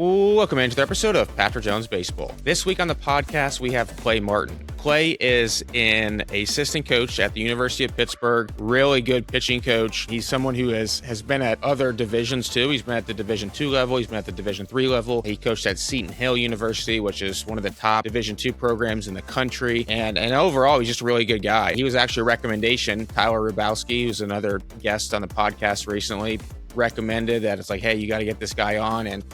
Welcome into the episode of Patrick Jones Baseball. This week on the podcast, we have Clay Martin. Clay is an assistant coach at the University of Pittsburgh, really good pitching coach. He's someone who has been at other divisions too. He's been at the Division II level. He's been at the Division III level. He coached at Seton Hill University, which is one of the top Division II programs in the country. And overall, he's just a really good guy. He was actually a recommendation. Tyler Rubowski, who's another guest on the podcast recently, recommended that. It's like, hey, you got to get this guy on, and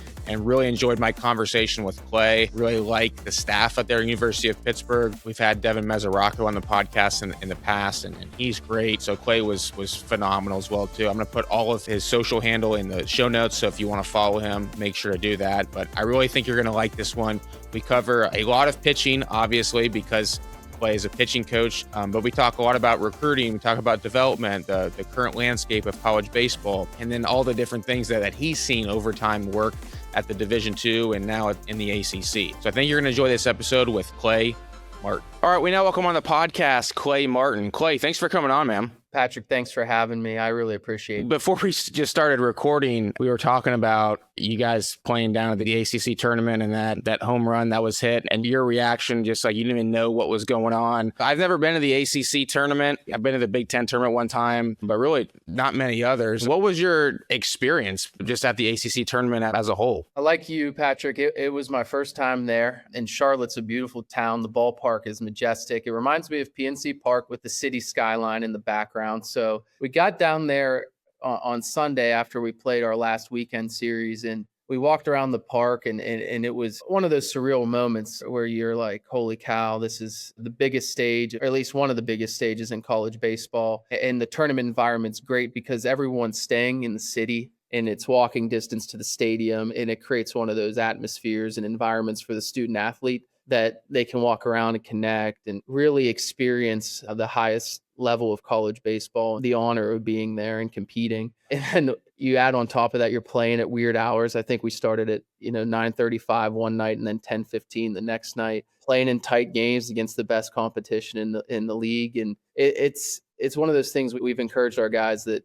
really enjoyed my conversation with Clay. Really like the staff at their University of Pittsburgh. We've had Devin Mesoraco on the podcast in the past, and he's great. So Clay was phenomenal as well too. I'm going to put all of his social handle in the show notes, so if you want to follow him, make sure to do that. But I really think you're going to like this one. We cover a lot of pitching, obviously, because Clay is a pitching coach, but we talk a lot about recruiting, we talk about development, the current landscape of college baseball, and then all the different things that he's seen over time work at the Division II and now in the ACC. So I think you're going to enjoy this episode with Clay Martin. All right, we now welcome on the podcast Clay Martin. Clay, thanks for coming on, man. Patrick, thanks for having me. I really appreciate it. Before we just started recording, we were talking about you guys playing down at the ACC tournament and that home run that was hit, and your reaction, just like you didn't even know what was going on. I've never been to the ACC tournament. I've been to the Big Ten tournament one time, but really not many others. What was your experience just at the ACC tournament as a whole? Like you, Patrick, it was my first time there. And Charlotte's a beautiful town. The ballpark is majestic. It reminds me of PNC Park with the city skyline in the background. So we got down there on Sunday after we played our last weekend series, and we walked around the park, and it was one of those surreal moments where you're like, holy cow, this is the biggest stage, or at least one of the biggest stages in college baseball. And the tournament environment's great because everyone's staying in the city and it's walking distance to the stadium, and it creates one of those atmospheres and environments for the student athlete that they can walk around and connect and really experience the highest level of college baseball, the honor of being there and competing. And you add on top of that, you're playing at weird hours. I think we started at 9:35 one night and then 10:15 the next night, playing in tight games against the best competition in the league. And it's one of those things we've encouraged our guys that,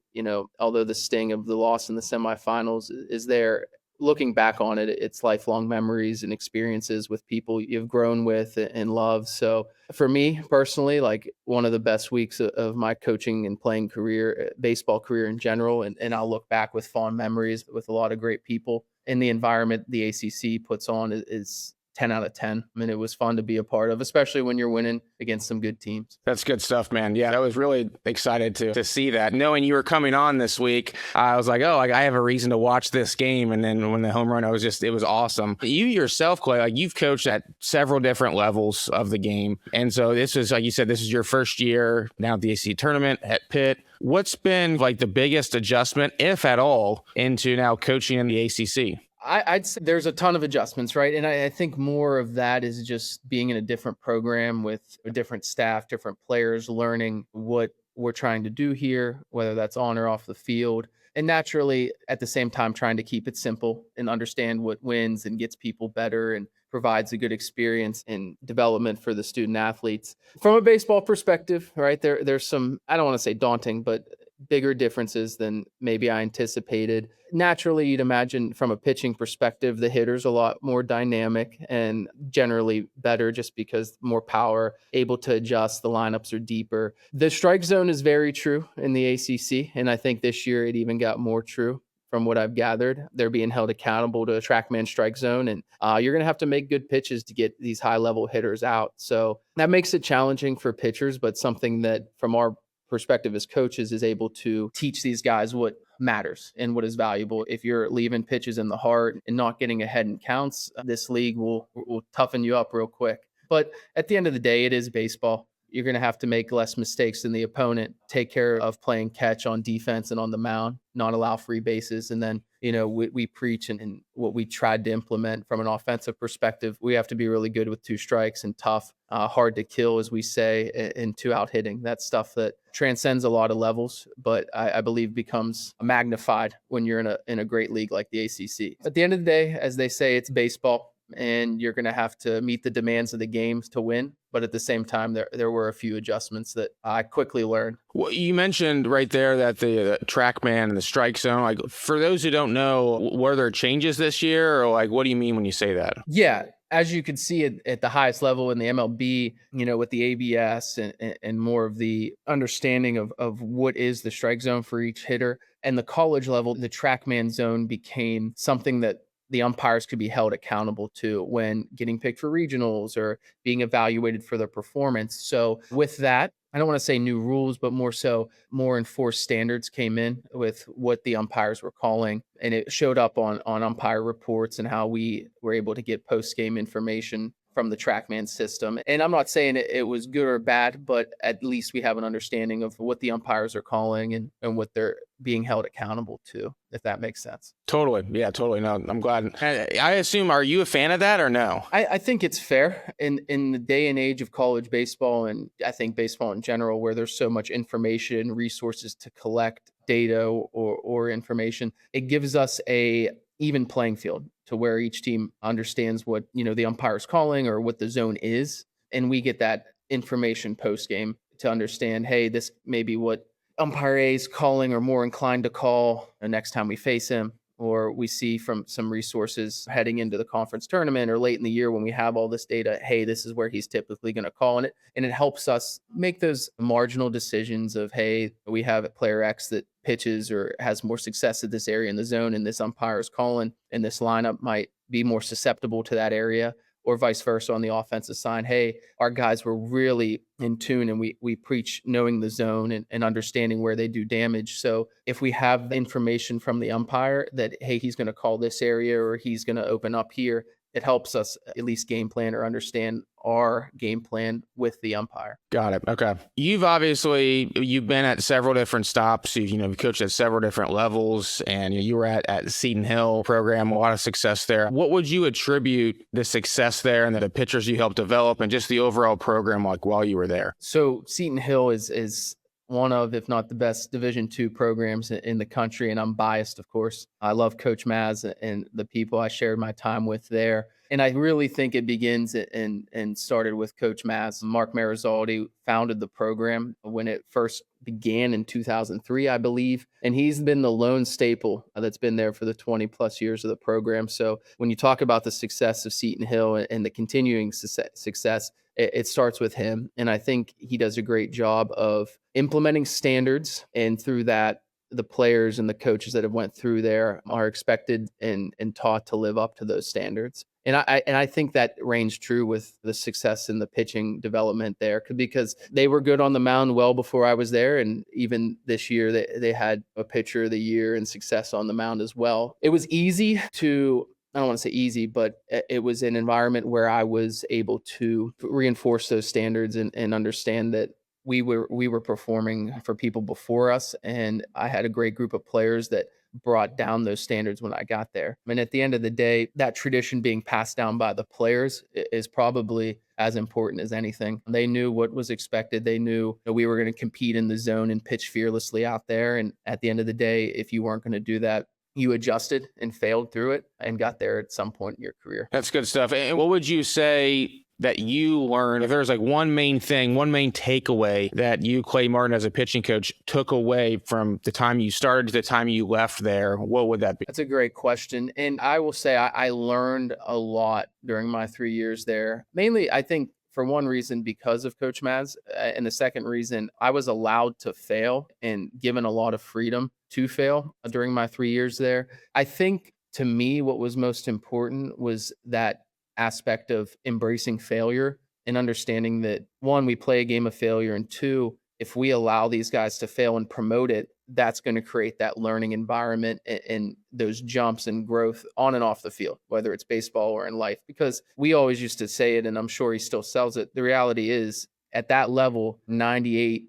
although the sting of the loss in the semifinals is there, looking back on it, it's lifelong memories and experiences with people you've grown with and love. So for me personally, like one of the best weeks of my coaching and playing career, baseball career in general. And I'll look back with fond memories with a lot of great people. And the environment the ACC puts on is 10 out of 10. I mean, it was fun to be a part of, especially when you're winning against some good teams. That's good stuff, man. Yeah, I was really excited to see that. Knowing you were coming on this week, I was like, I have a reason to watch this game. And then when the home run, it was awesome. You yourself, Clay, like you've coached at several different levels of the game. And so this is, like you said, this is your first year now at the ACC tournament at Pitt. What's been like the biggest adjustment, if at all, into now coaching in the ACC? I'd say there's a ton of adjustments, right? And I think more of that is just being in a different program with a different staff, different players, learning what we're trying to do here, whether that's on or off the field. And naturally, at the same time, trying to keep it simple and understand what wins and gets people better and provides a good experience in development for the student athletes. From a baseball perspective, right, there's some, I don't want to say daunting, but bigger differences than maybe I anticipated. Naturally, you'd imagine from a pitching perspective, the hitter's a lot more dynamic and generally better just because more power, able to adjust, the lineups are deeper. The strike zone is very true in the ACC, and I think this year it even got more true from what I've gathered. They're being held accountable to a TrackMan strike zone, and you're going to have to make good pitches to get these high-level hitters out. So that makes it challenging for pitchers, but something that from our perspective as coaches is able to teach these guys what matters and what is valuable. If you're leaving pitches in the heart and not getting ahead in counts, this league will toughen you up real quick. But at the end of the day, it is baseball. You're going to have to make less mistakes than the opponent, take care of playing catch on defense and on the mound, not allow free bases. And then, we preach and what we tried to implement from an offensive perspective, we have to be really good with two strikes and tough, hard to kill, as we say, and two out hitting. That's stuff that transcends a lot of levels, but I believe becomes magnified when you're in a great league like the ACC. At the end of the day, as they say, it's baseball, and you're going to have to meet the demands of the games to win. But at the same time, there were a few adjustments that I quickly learned. Well, you mentioned right there that the TrackMan and the strike zone, like for those who don't know, were there changes this year, or like what do you mean when you say that? Yeah, as you could see at the highest level in the MLB, with the ABS and more of the understanding of what is the strike zone for each hitter, and the college level, the TrackMan zone became something that the umpires could be held accountable to when getting picked for regionals or being evaluated for their performance. So with that, I don't want to say new rules, but more so more enforced standards came in with what the umpires were calling. And it showed up on umpire reports and how we were able to get post-game information from the TrackMan system. And I'm not saying it was good or bad, but at least we have an understanding of what the umpires are calling and what they're being held accountable to, if that makes sense. Totally. Yeah, totally. No, I'm glad. I assume, are you a fan of that or no? I think it's fair in the day and age of college baseball, and I think baseball in general, where there's so much information, resources to collect data or information. It gives us a even playing field to where each team understands what the umpire's calling or what the zone is, and we get that information post game to understand, hey, this may be what umpire A is calling or more inclined to call the next time we face him, or we see from some resources heading into the conference tournament or late in the year when we have all this data, hey, this is where he's typically going to call in it. And it helps us make those marginal decisions of, hey, we have a player X that pitches or has more success at this area in the zone, and this umpire is calling, and this lineup might be more susceptible to that area. Or vice versa on the offensive side. Hey, our guys were really in tune, and we preach knowing the zone and understanding where they do damage. So if we have information from the umpire that, hey, he's going to call this area or he's going to open up here, it helps us at least game plan or understand our game plan with the umpire. Got it. Okay. You've been at several different stops. You've coached at several different levels, and you were at Seton Hill program, a lot of success there. What would you attribute the success there and the pitchers you helped develop and just the overall program like while you were there? So Seton Hill is one of, if not the best, Division II programs in the country, and I'm biased, of course. I love Coach Maz and the people I shared my time with there. And I really think it begins and started with Coach Maz. Mark Marizaldi founded the program when it first began in 2003, I believe. And he's been the lone staple that's been there for the 20 plus years of the program. So when you talk about the success of Seton Hill and the continuing success, it starts with him. And I think he does a great job of implementing standards. And through that, the players and the coaches that have went through there are expected and taught to live up to those standards. And I think that reigns true with the success in the pitching development there, because they were good on the mound well before I was there. And even this year, they had a pitcher of the year and success on the mound as well. It was easy to, I don't want to say easy, but it was an environment where I was able to reinforce those standards and understand that we were performing for people before us. And I had a great group of players that brought down those standards when I got there. And at the end of the day, that tradition being passed down by the players is probably as important as anything. They knew what was expected. They knew that we were going to compete in the zone and pitch fearlessly out there. And at the end of the day, if you weren't going to do that, you adjusted and failed through it and got there at some point in your career. That's good stuff. And what would you say that you learned, if there's like one main takeaway that you, Clay Martin, as a pitching coach, took away from the time you started to the time you left there, what would that be? That's a great question. And I will say I learned a lot during my 3 years there. Mainly, I think, for one reason, because of Coach Maz. And the second reason, I was allowed to fail and given a lot of freedom to fail during my 3 years there. I think, to me, what was most important was that aspect of embracing failure and understanding that, one, we play a game of failure, and two, if we allow these guys to fail and promote it, that's going to create that learning environment and those jumps and growth on and off the field, whether it's baseball or in life. Because we always used to say it, and I'm sure he still sells it. The reality is, at that level, 99%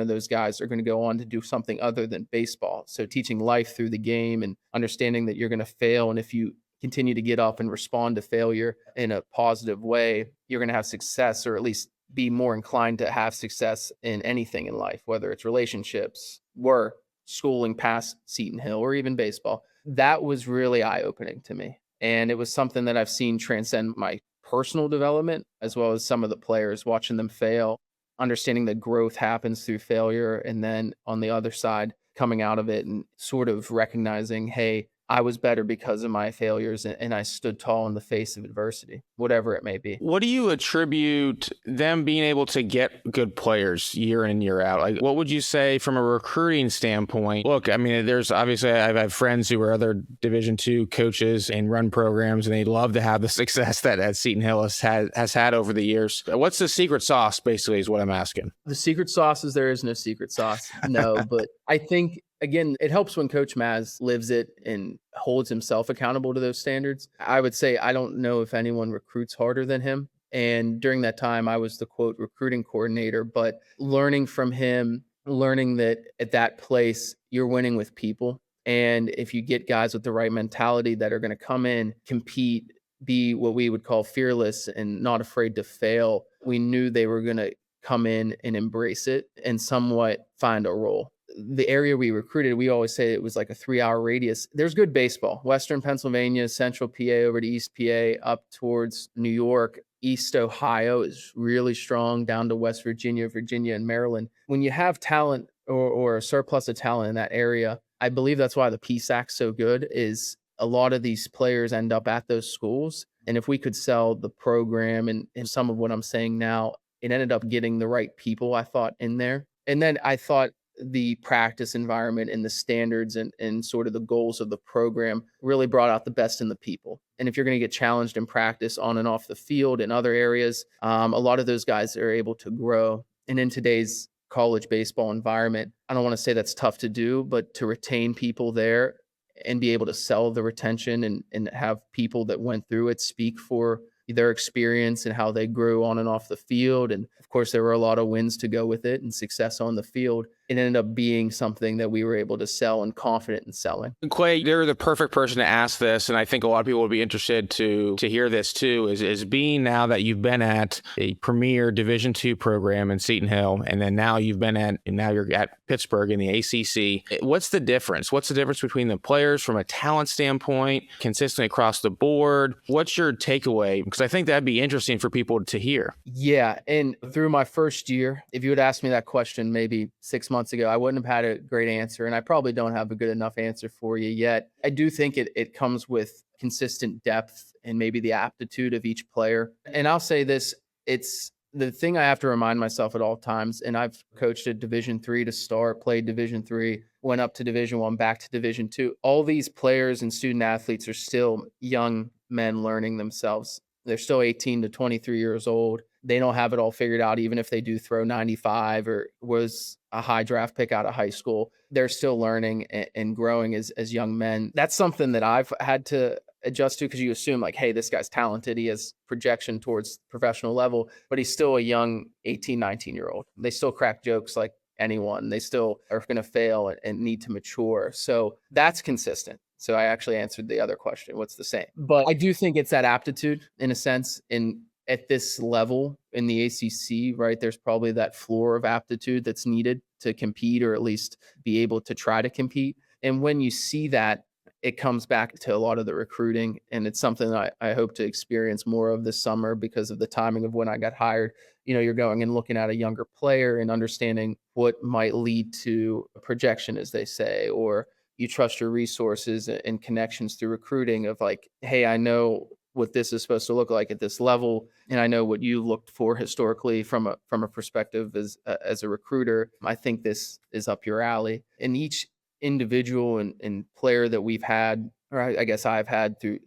of those guys are going to go on to do something other than baseball. So teaching life through the game and understanding that you're going to fail, and if you continue to get up and respond to failure in a positive way, you're going to have success, or at least be more inclined to have success in anything in life, whether it's relationships, work, schooling past Seton Hill, or even baseball. That was really eye-opening to me. And it was something that I've seen transcend my personal development as well as some of the players, watching them fail, understanding that growth happens through failure. And then on the other side, coming out of it and sort of recognizing, hey, I was better because of my failures and I stood tall in the face of adversity, whatever it may be. What do you attribute them being able to get good players year in and year out? Like, what would you say from a recruiting standpoint? Look, I mean, there's obviously, I've had friends who are other Division II coaches and run programs, and they love to have the success that Seton Hill has had over the years. What's the secret sauce, basically, is what I'm asking. The secret sauce is there is no secret sauce. No, but I think, again, it helps when Coach Maz lives it and holds himself accountable to those standards. I would say I don't know if anyone recruits harder than him. And during that time, I was the quote recruiting coordinator, but learning from him, learning that at that place, you're winning with people. And if you get guys with the right mentality that are going to come in, compete, be what we would call fearless and not afraid to fail, we knew they were going to come in and embrace it and somewhat find a role. The area we recruited, we always say it was like a 3-hour radius. There's good baseball. Western Pennsylvania, Central PA over to East PA, up towards New York. East Ohio is really strong, down to West Virginia, and Maryland. When you have talent or a surplus of talent in that area, I believe that's why the PSAC's so good, is a lot of these players end up at those schools. And if we could sell the program and some of what I'm saying now, it ended up getting the right people, I thought, in there. And then I thought the practice environment and the standards and sort of the goals of the program really brought out the best in the people. And if you're going to get challenged in practice on and off the field in other areas, a lot of those guys are able to grow. And in today's college baseball environment, I don't want to say that's tough to do, but to retain people there and be able to sell the retention and have people that went through it speak for their experience and how they grew on and off the field. And of course, there were a lot of wins to go with it and success on the field. It ended up being something that we were able to sell and confident in selling. Clay, you're the perfect person to ask this, and I think a lot of people would be interested to hear this too, is being now that you've been at a premier Division II program in Seton Hill, and then now you're at Pittsburgh in the ACC. What's the difference? What's the difference between the players from a talent standpoint, consistently across the board? What's your takeaway? Because I think that'd be interesting for people to hear. Yeah, and through my first year, if you had asked me that question maybe 6 months ago, I wouldn't have had a great answer, and I probably don't have a good enough answer for you yet. I do think it comes with consistent depth and maybe the aptitude of each player. And I'll say this, it's the thing I have to remind myself at all times, and I've coached at Division III to start, played Division III, went up to Division I, back to Division II. All these players and student athletes are still young men learning themselves. They're still 18 to 23 years old. They don't have it all figured out, even if they do throw 95 or was a high draft pick out of high school. They're still learning and growing as young men. That's something that I've had to adjust to, because you assume like, hey, this guy's talented. He has projection towards professional level, but he's still a young 18, 19-year-old. They still crack jokes like anyone. They still are going to fail and need to mature. So that's consistent. So I actually answered the other question. What's the same? But I do think it's that aptitude in a sense. At this level in the ACC, right, there's probably that floor of aptitude that's needed to compete, or at least be able to try to compete. And when you see that, it comes back to a lot of the recruiting. And it's something that I hope to experience more of this summer because of the timing of when I got hired. You know, you're going and looking at a younger player and understanding what might lead to a projection, as they say, or you trust your resources and connections through recruiting of like, hey, I know what this is supposed to look like at this level, and I know what you looked for historically from a perspective as a recruiter. I think this is up your alley. And each individual and player that we've had, or I guess I've had through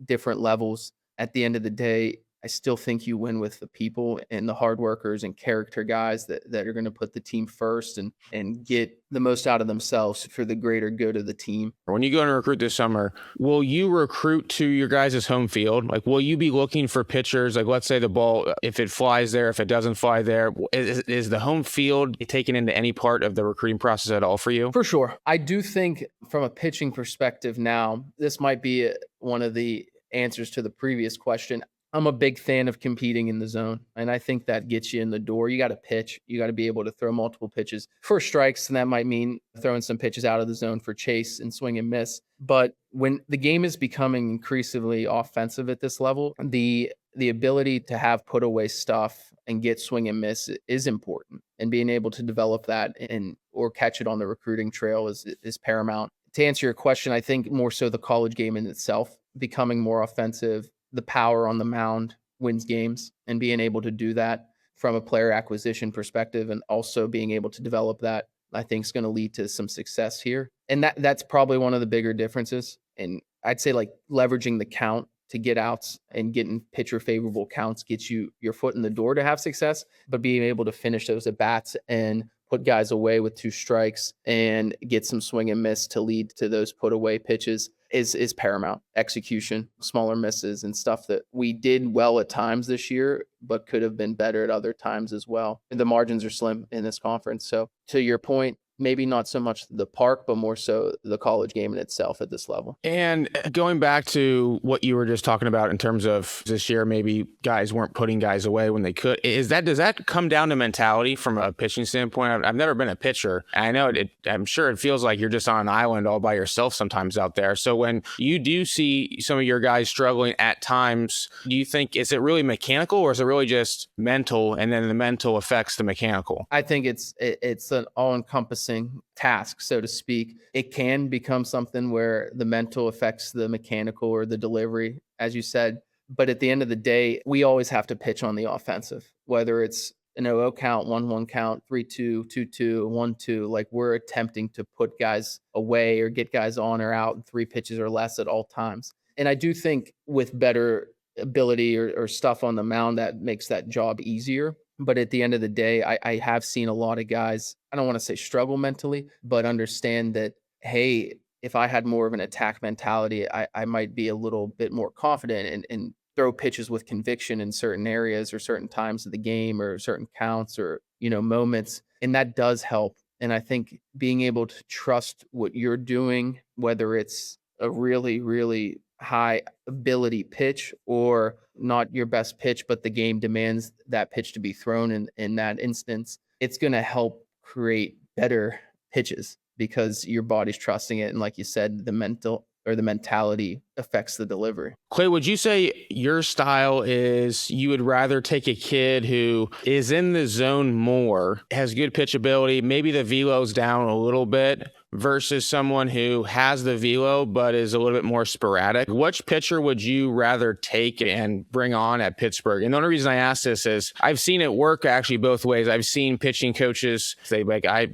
different levels, at the end of the day, I still think you win with the people and the hard workers and character guys that are going to put the team first and get the most out of themselves for the greater good of the team. When you go and recruit this summer, will you recruit to your guys' home field? Like, will you be looking for pitchers? Like, let's say the ball, if it flies there, if it doesn't fly there, is the home field taken into any part of the recruiting process at all for you? For sure. I do think from a pitching perspective now, this might be one of the answers to the previous question. I'm a big fan of competing in the zone, and I think that gets you in the door. You got to pitch. You got to be able to throw multiple pitches for strikes, and that might mean throwing some pitches out of the zone for chase and swing and miss. But when the game is becoming increasingly offensive at this level, the ability to have put away stuff and get swing and miss is important, and being able to develop that and or catch it on the recruiting trail is paramount. To answer your question, I think more so the college game in itself becoming more offensive, the power on the mound wins games, and being able to do that from a player acquisition perspective and also being able to develop that, I think is going to lead to some success here. And that's probably one of the bigger differences. And I'd say like leveraging the count to get outs and getting pitcher favorable counts gets you your foot in the door to have success, but being able to finish those at bats and put guys away with 2 strikes and get some swing and miss to lead to those put away pitches is paramount. Execution, smaller misses, and stuff that we did well at times this year, but could have been better at other times as well. And the margins are slim in this conference. So to your point, maybe not so much the park, but more so the college game in itself at this level. And going back to what you were just talking about in terms of this year, maybe guys weren't putting guys away when they could. Does that come down to mentality from a pitching standpoint? I've never been a pitcher. I know I'm sure it feels like you're just on an island all by yourself sometimes out there. So when you do see some of your guys struggling at times, do you think, is it really mechanical or is it really just mental, and then the mental affects the mechanical? I think it's an all-encompassing task, so to speak. It can become something where the mental affects the mechanical or the delivery, as you said. But at the end of the day, we always have to pitch on the offensive, whether it's an 0-0 count, 1-1 count, 3-2, 2-2, 1-2. Like, we're attempting to put guys away or get guys on or out in 3 pitches or less at all times. And I do think with better ability or stuff on the mound, that makes that job easier. But at the end of the day, I have seen a lot of guys, I don't want to say struggle mentally, but understand that, hey, if I had more of an attack mentality, I might be a little bit more confident and throw pitches with conviction in certain areas or certain times of the game or certain counts or, moments. And that does help. And I think being able to trust what you're doing, whether it's a really, really high ability pitch or not your best pitch, but the game demands that pitch to be thrown in that instance, it's going to help create better pitches because your body's trusting it. And like you said, the mentality affects the delivery. Clay, would you say your style is you would rather take a kid who is in the zone more, has good pitch ability, maybe the velo's down a little bit, versus someone who has the velo but is a little bit more sporadic? Which pitcher would you rather take and bring on at Pittsburgh? And the only reason I ask this is I've seen it work actually both ways. I've seen pitching coaches say, like, I'd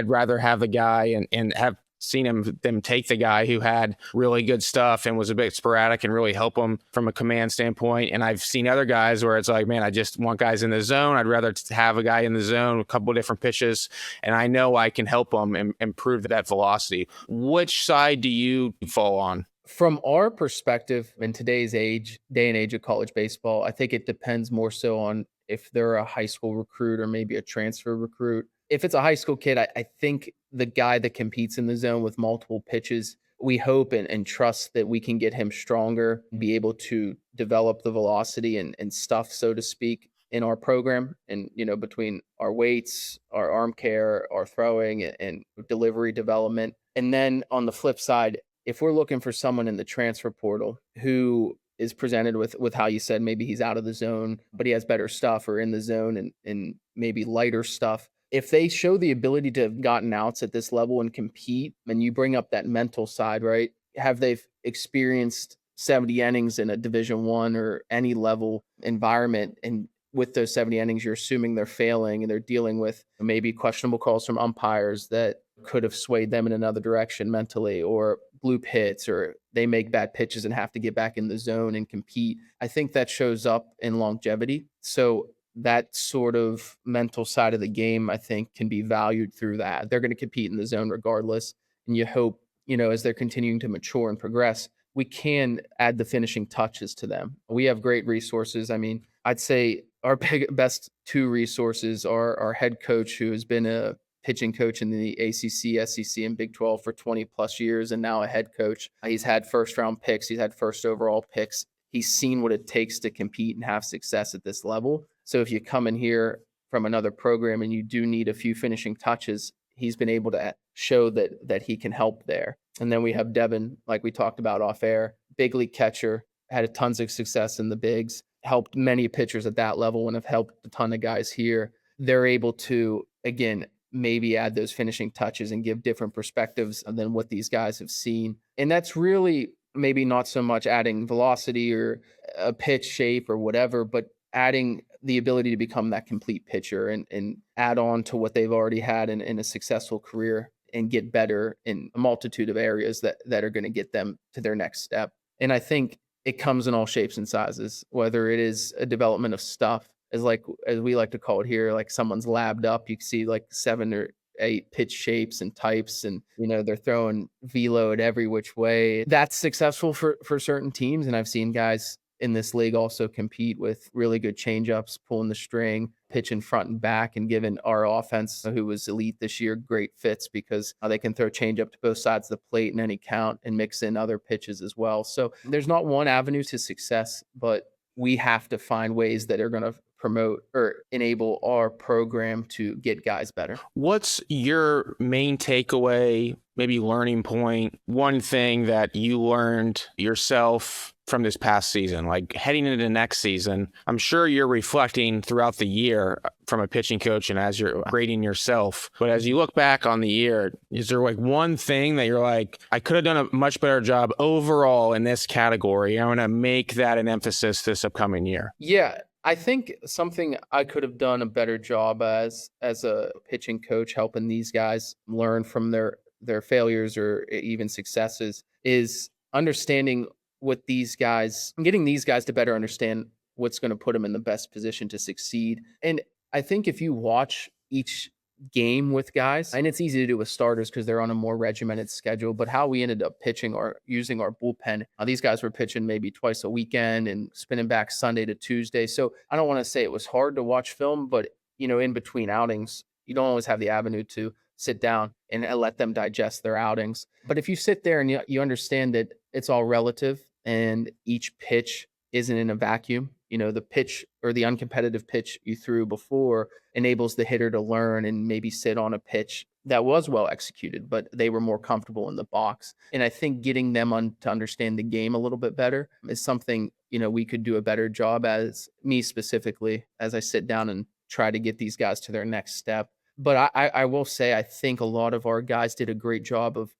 rather have the guy and have seen them take the guy who had really good stuff and was a bit sporadic and really help him from a command standpoint. And I've seen other guys where it's like, man, I just want guys in the zone. I'd rather have a guy in the zone, a couple of different pitches, and I know I can help him and improve that velocity. Which side do you fall on? From our perspective, in today's day and age of college baseball, I think it depends more so on if they're a high school recruit or maybe a transfer recruit. If it's a high school kid, I think the guy that competes in the zone with multiple pitches, we hope and trust that we can get him stronger, be able to develop the velocity and stuff, so to speak, in our program. And, between our weights, our arm care, our throwing and delivery development. And then on the flip side, if we're looking for someone in the transfer portal who is presented with how you said, maybe he's out of the zone, but he has better stuff, or in the zone and maybe lighter stuff, if they show the ability to have gotten outs at this level and compete, and you bring up that mental side, right? Have they experienced 70 innings in a Division I or any level environment? And with those 70 innings, you're assuming they're failing and they're dealing with maybe questionable calls from umpires that could have swayed them in another direction mentally, or bloop hits, or they make bad pitches and have to get back in the zone and compete. I think that shows up in longevity. So that sort of mental side of the game, I think, can be valued through that. They're going to compete in the zone regardless. And you hope, as they're continuing to mature and progress, we can add the finishing touches to them. We have great resources. I mean, I'd say our best 2 resources are our head coach, who has been a pitching coach in the ACC, SEC, and Big 12 for 20 plus years, and now a head coach. He's had first round picks. He's had first overall picks He's seen what it takes to compete and have success at this level. So if you come in here from another program and you do need a few finishing touches, he's been able to show that he can help there. And then we have Devin, like we talked about off air, big league catcher, had tons of success in the bigs, helped many pitchers at that level and have helped a ton of guys here. They're able to, again, maybe add those finishing touches and give different perspectives than what these guys have seen. And that's really maybe not so much adding velocity or a pitch shape or whatever, but adding the ability to become that complete pitcher and add on to what they've already had in a successful career and get better in a multitude of areas that are going to get them to their next step. And I think it comes in all shapes and sizes, whether it is a development of stuff, as we like to call it here, like someone's labbed up. You can see like 7 or 8 pitch shapes and types, and they're throwing velo at every which way. That's successful for certain teams, and I've seen guys in this league also compete with really good changeups, pulling the string, pitching front and back, and giving our offense, who was elite this year, great fits because they can throw changeup to both sides of the plate in any count and mix in other pitches as well. So there's not one avenue to success, but we have to find ways that are going to promote or enable our program to get guys better. What's your main takeaway, maybe learning point, one thing that you learned yourself from this past season, like heading into next season? I'm sure you're reflecting throughout the year from a pitching coach and as you're grading yourself. But as you look back on the year, is there like one thing that you're like, I could have done a much better job overall in this category? I'm going to make that an emphasis this upcoming year. Yeah. I think something I could have done a better job as a pitching coach, helping these guys learn from their failures or even successes, is understanding what these guys, getting these guys to better understand what's going to put them in the best position to succeed. And I think if you watch each game with guys, and it's easy to do with starters because they're on a more regimented schedule, but how we ended up pitching or using our bullpen, these guys were pitching maybe twice a weekend and spinning back Sunday to Tuesday. So I don't want to say it was hard to watch film, but in between outings, you don't always have the avenue to sit down and let them digest their outings. But if you sit there and you understand that it's all relative and each pitch isn't in a vacuum, the pitch or the uncompetitive pitch you threw before enables the hitter to learn and maybe sit on a pitch that was well executed, but they were more comfortable in the box. And I think getting them to understand the game a little bit better is something, we could do a better job, as me specifically, as I sit down and try to get these guys to their next step. But I will say, I think a lot of our guys did a great job of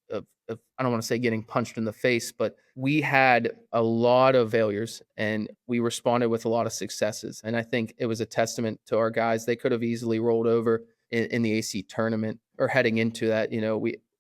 I don't want to say getting punched in the face, but we had a lot of failures and we responded with a lot of successes. And I think it was a testament to our guys. They could have easily rolled over in the ACC tournament or heading into that.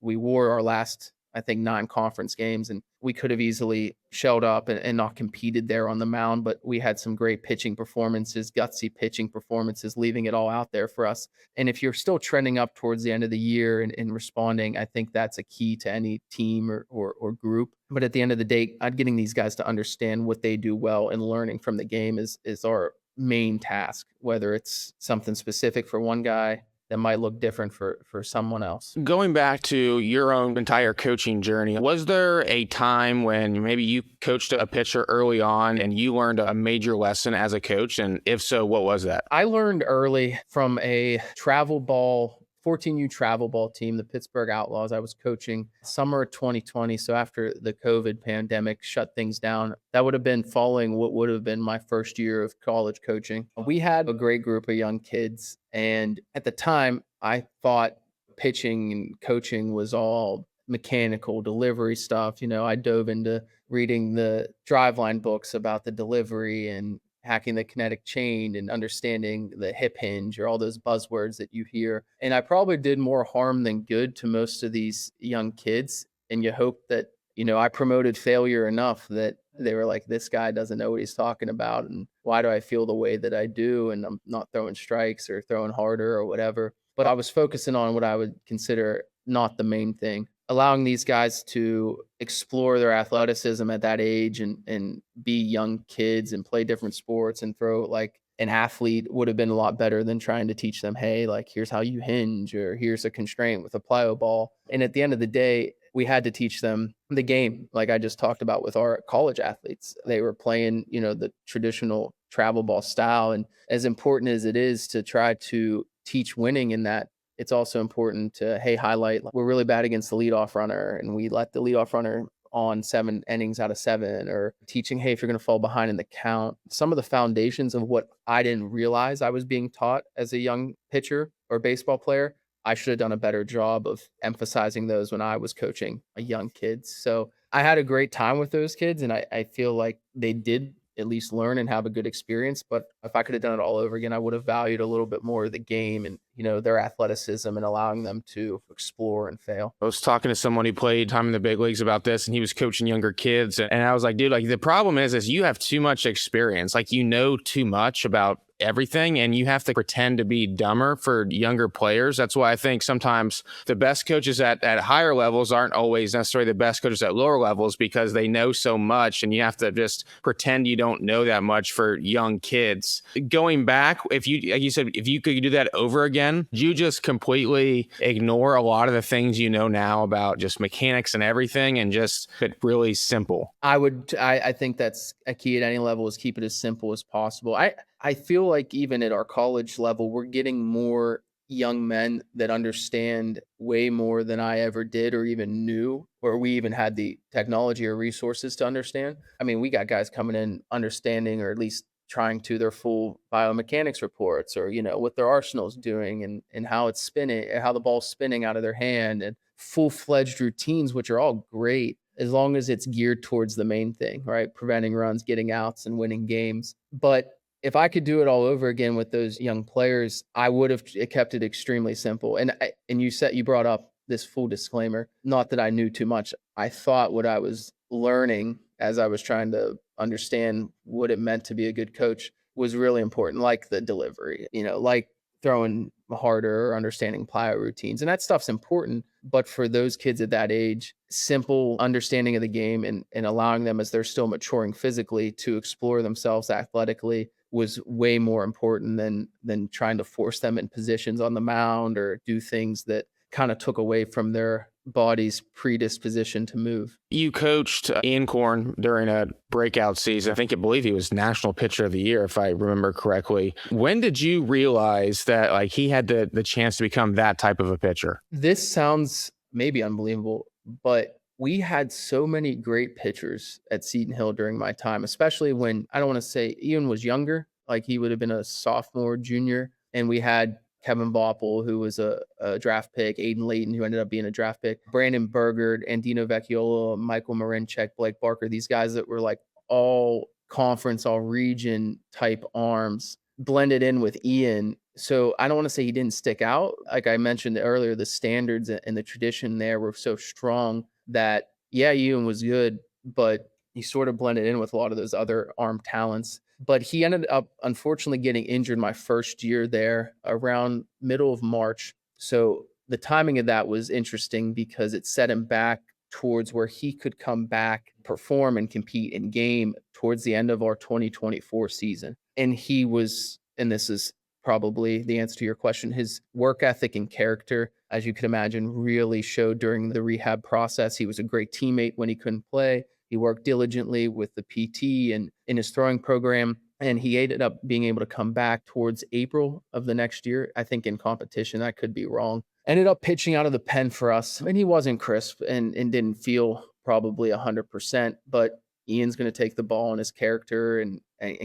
We wore our last, I think, 9 conference games, and we could have easily shelled up and not competed there on the mound, but we had some great pitching performances, gutsy pitching performances, leaving it all out there for us. And if you're still trending up towards the end of the year and responding, I think that's a key to any team or group. But at the end of the day, getting these guys to understand what they do well and learning from the game is our main task, whether it's something specific for one guy that might look different for someone else. Going back to your own entire coaching journey, was there a time when maybe you coached a pitcher early on and you learned a major lesson as a coach? And if so, what was that? I learned early from a travel ball 14U travel ball team, the Pittsburgh Outlaws. I was coaching summer of 2020. So after the COVID pandemic shut things down, that would have been following what would have been my first year of college coaching. We had a great group of young kids. And at the time, I thought pitching and coaching was all mechanical delivery stuff. I dove into reading the driveline books about the delivery and hacking the kinetic chain and understanding the hip hinge, or all those buzzwords that you hear. And I probably did more harm than good to most of these young kids. And you hope that, I promoted failure enough that they were like, this guy doesn't know what he's talking about. And why do I feel the way that I do? And I'm not throwing strikes or throwing harder or whatever. But I was focusing on what I would consider not the main thing. Allowing these guys to explore their athleticism at that age and be young kids and play different sports and throw like an athlete would have been a lot better than trying to teach them, hey, like, here's how you hinge, or here's a constraint with a plyo ball. And at the end of the day, we had to teach them the game, like I just talked about with our college athletes. They were playing, the traditional travel ball style. And as important as it is to try to teach winning in that, it's also important to, hey, highlight, we're really bad against the leadoff runner, and we let the leadoff runner on 7 innings out of 7, or teaching, hey, if you're going to fall behind in the count, some of the foundations of what I didn't realize I was being taught as a young pitcher or baseball player. I should have done a better job of emphasizing those when I was coaching young kids. So I had a great time with those kids, and I feel like they did at least learn and have a good experience. But if I could have done it all over again, I would have valued a little bit more the game and, their athleticism and allowing them to explore and fail. I was talking to someone who played time in the big leagues about this, and he was coaching younger kids. And I was like, dude, like the problem is you have too much experience. Like, too much about everything, and you have to pretend to be dumber for younger players. That's why I think sometimes the best coaches at higher levels aren't always necessarily the best coaches at lower levels, because they know so much and you have to just pretend you don't know that much for young kids. Going back, if you, like you said, if you could do that over again, you just completely ignore a lot of the things now about just mechanics and everything, and just keep it really simple. I think that's a key at any level, is keep it as simple as possible. I feel like even at our college level, we're getting more young men that understand way more than I ever did or even knew, or we even had the technology or resources to understand. I mean, we got guys coming in understanding, or at least trying to, their full biomechanics reports, or, what their arsenal's doing and how it's spinning, how the ball's spinning out of their hand, and full-fledged routines, which are all great as long as it's geared towards the main thing, right? Preventing runs, getting outs, and winning games. But if I could do it all over again with those young players, I would have kept it extremely simple. And you brought up this full disclaimer, not that I knew too much. I thought what I was learning as I was trying to understand what it meant to be a good coach was really important, like the delivery, like throwing harder or understanding plyo routines. And that stuff's important. But for those kids at that age, simple understanding of the game and allowing them, as they're still maturing physically, to explore themselves athletically was way more important than trying to force them in positions on the mound or do things that kind of took away from their body's predisposition to move. You coached Ian Korn during a breakout season. I believe he was National Pitcher of the Year, if I remember correctly. When did you realize that he had the chance to become that type of a pitcher? This sounds maybe unbelievable, but we had so many great pitchers at Seton Hill during my time, especially when, I don't want to say Ian was younger, like he would have been a sophomore, junior, and we had Kevin Bopple, who was a draft pick, Aiden Layton, who ended up being a draft pick, Brandon Bergard, Andino Vecchiola, Michael Marinchek, Blake Barker, these guys that were like all conference, all region type arms blended in with Ian. So I don't want to say he didn't stick out. Like I mentioned earlier, the standards and the tradition there were so strong that, yeah, Ian was good, but he sort of blended in with a lot of those other arm talents. But he ended up, unfortunately, getting injured my first year there around middle of March. So the timing of that was interesting because it set him back towards where he could come back, perform, and compete in game towards the end of our 2024 season. And he was, and this is probably the answer to your question, his work ethic and character, as you could imagine, really showed during the rehab process. He was a great teammate when he couldn't play. He worked diligently with the PT and in his throwing program, and he ended up being able to come back towards April of the next year. I think in competition, I could be wrong. Ended up pitching out of the pen for us, and he wasn't crisp and didn't feel probably 100%, but Ian's going to take the ball in his character and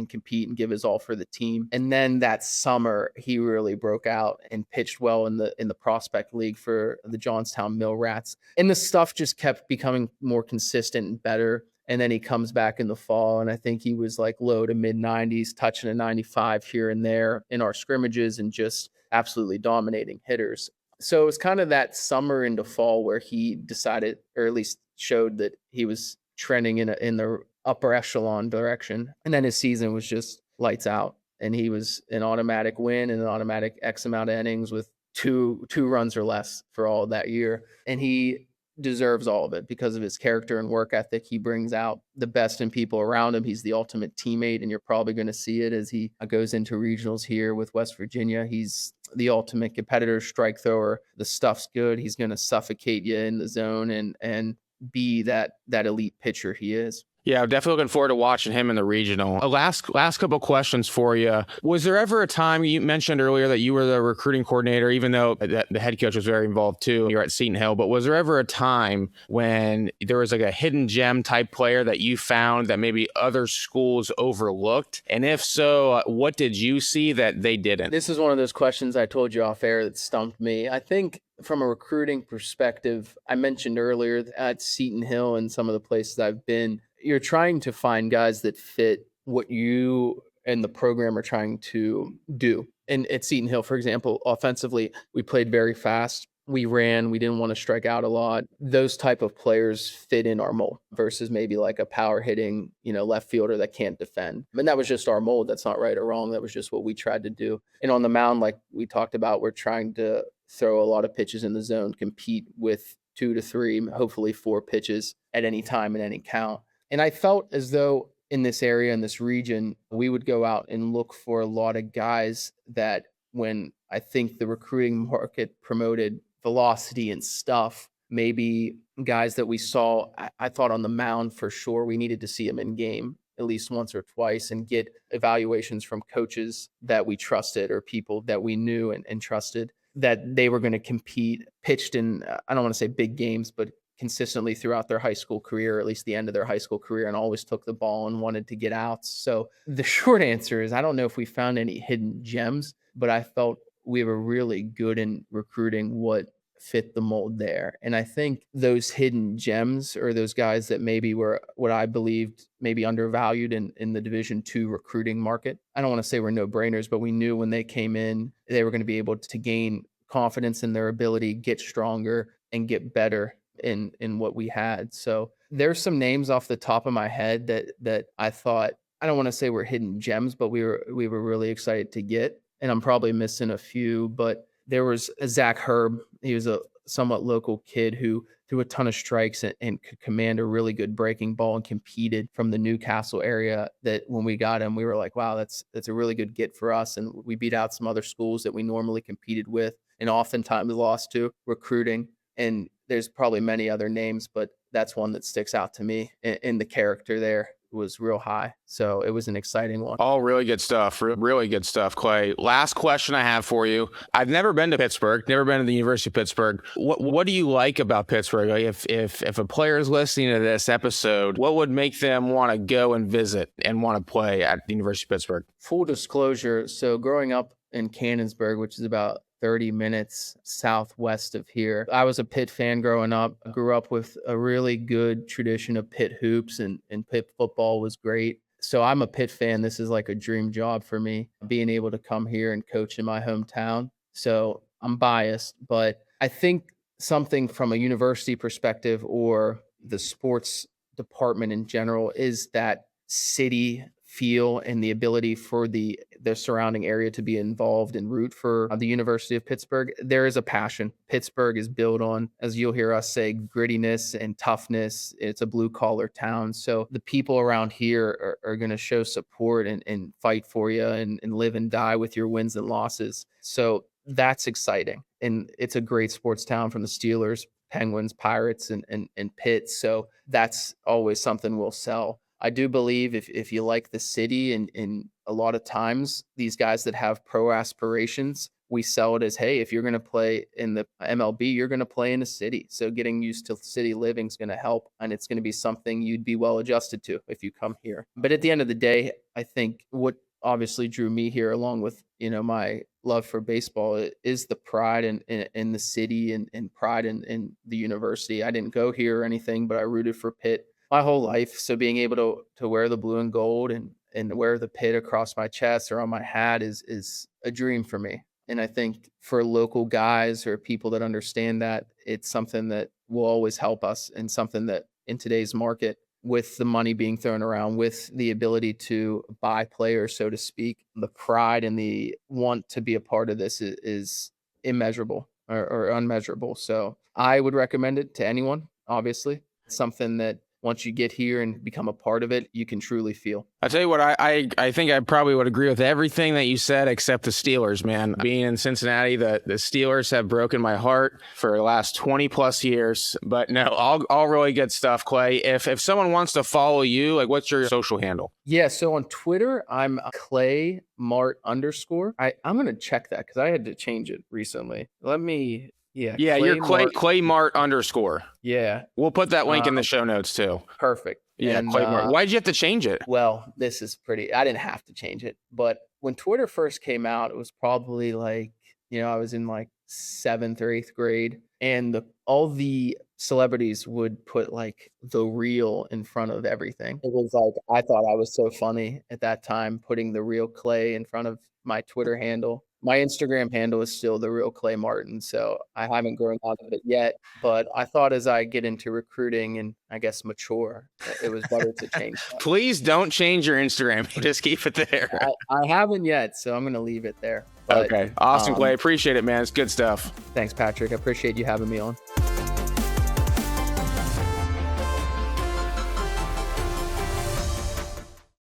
compete and give his all for the team. And then that summer, he really broke out and pitched well in the prospect league for the Johnstown Mill Rats. And the stuff just kept becoming more consistent and better. And then he comes back in the fall, and I think he was like low to mid 90s, touching a 95 here and there in our scrimmages and just absolutely dominating hitters. So it was kind of that summer into fall where he decided, or at least showed, that he was trending in the upper echelon direction. And then his season was just lights out, and he was an automatic win and an automatic X amount of innings with two runs or less for all of that year. And he deserves all of it because of his character and work ethic. He brings out the best in people around him. He's the ultimate teammate, and you're probably going to see it as he goes into regionals here with West Virginia. He's the ultimate competitor, strike thrower. The stuff's good. He's going to suffocate you in the zone and be that elite pitcher he is. Yeah, definitely looking forward to watching him in the regional. Last couple questions for you. Was there ever a time, you mentioned earlier that you were the recruiting coordinator, even though the head coach was very involved too, you're at Seton Hill, but was there ever a time when there was like a hidden gem type player that you found that maybe other schools overlooked? And if so, what did you see that they didn't? This is one of those questions I told you off air that stumped me. I think from a recruiting perspective, I mentioned earlier at Seton Hill and some of the places I've been, you're trying to find guys that fit what you and the program are trying to do. And at Seton Hill, for example, offensively, we played very fast. We ran. We didn't want to strike out a lot. Those type of players fit in our mold versus maybe like a power hitting, left fielder that can't defend. And that was just our mold. That's not right or wrong. That was just what we tried to do. And on the mound, like we talked about, we're trying to throw a lot of pitches in the zone, compete with 2 to 3, hopefully 4 pitches at any time and any count. And I felt as though in this area, in this region, we would go out and look for a lot of guys that when I think the recruiting market promoted velocity and stuff, maybe guys that we saw, I thought on the mound for sure, we needed to see them in game at least once or twice and get evaluations from coaches that we trusted or people that we knew and trusted that they were going to compete, pitched in, I don't want to say big games, but consistently throughout their high school career, or at least the end of their high school career, and always took the ball and wanted to get outs. So the short answer is I don't know if we found any hidden gems, but I felt we were really good in recruiting what fit the mold there. And I think those hidden gems or those guys that maybe were what I believed maybe undervalued in the Division II recruiting market. I don't want to say we're no-brainers, but we knew when they came in, they were going to be able to gain confidence in their ability, get stronger, and get better in what we had. So there's some names off the top of my head that I thought, I don't want to say we're hidden gems, but we were really excited to get. And I'm probably missing a few, but there was a Zach Herb. He was a somewhat local kid who threw a ton of strikes and could command a really good breaking ball and competed from the Newcastle area. That when we got him, we were like, wow, that's a really good get for us. And we beat out some other schools that we normally competed with and oftentimes lost to recruiting. And there's probably many other names, but that's one that sticks out to me. And the character there was real high. So it was an exciting one. All really good stuff. Really good stuff, Clay. Last question I have for you. I've never been to Pittsburgh, never been to the University of Pittsburgh. What do you like about Pittsburgh? Like if a player is listening to this episode, what would make them want to go and visit and want to play at the University of Pittsburgh? Full disclosure. So growing up in Canonsburg, which is about 30 minutes southwest of here. I was a Pitt fan growing up. I grew up with a really good tradition of Pitt hoops and Pitt football was great. So I'm a Pitt fan. This is like a dream job for me, being able to come here and coach in my hometown. So I'm biased, but I think something from a university perspective or the sports department in general is that city feel and the ability for the surrounding area to be involved and root for the University of Pittsburgh. There is a passion. Pittsburgh is built on, as you'll hear us say, grittiness and toughness. It's a blue collar town. So the people around here are going to show support and fight for you and live and die with your wins and losses. So that's exciting. And it's a great sports town from the Steelers, Penguins, Pirates, and Pitt. So that's always something we'll sell. I do believe if you like the city and a lot of times these guys that have pro aspirations, we sell it as, hey, if you're going to play in the MLB, you're going to play in a city. So getting used to city living is going to help. And it's going to be something you'd be well adjusted to if you come here. But at the end of the day, I think what obviously drew me here along with, my love for baseball is the pride in the city and pride in the university. I didn't go here or anything, but I rooted for Pitt my whole life. So being able to wear the blue and gold and wear the Pitt across my chest or on my hat is a dream for me. And I think for local guys or people that understand that, it's something that will always help us and something that in today's market, with the money being thrown around, with the ability to buy players, so to speak, the pride and the want to be a part of this is immeasurable or unmeasurable. So I would recommend it to anyone, obviously. It's something that once you get here and become a part of it, you can truly feel. I'll tell you what, I think I probably would agree with everything that you said except the Steelers, man. Being in Cincinnati, the Steelers have broken my heart for the last 20 plus years. But no, all really good stuff, Clay. If someone wants to follow you, like, what's your social handle? Yeah, so on Twitter, I'm Clay Mart _. I'm going to check that because I had to change it recently. Yeah, you're Clay Mart _. Yeah. We'll put that link in the show notes too. Perfect. Yeah, And, Clay Mart. Why'd you have to change it? Well, this is I didn't have to change it, but when Twitter first came out, it was probably like, I was in like 7th or 8th grade, and all the celebrities would put like the real in front of everything. It was like, I thought I was so funny at that time, putting the real Clay in front of my Twitter handle. My Instagram handle is still the real Clay Martin, so I haven't grown out of it yet. But I thought as I get into recruiting and I guess mature, it was better to change that. Please don't change your Instagram. Just keep it there. I haven't yet, so I'm going to leave it there. But, okay. Awesome, Clay. Appreciate it, man. It's good stuff. Thanks, Patrick. I appreciate you having me on.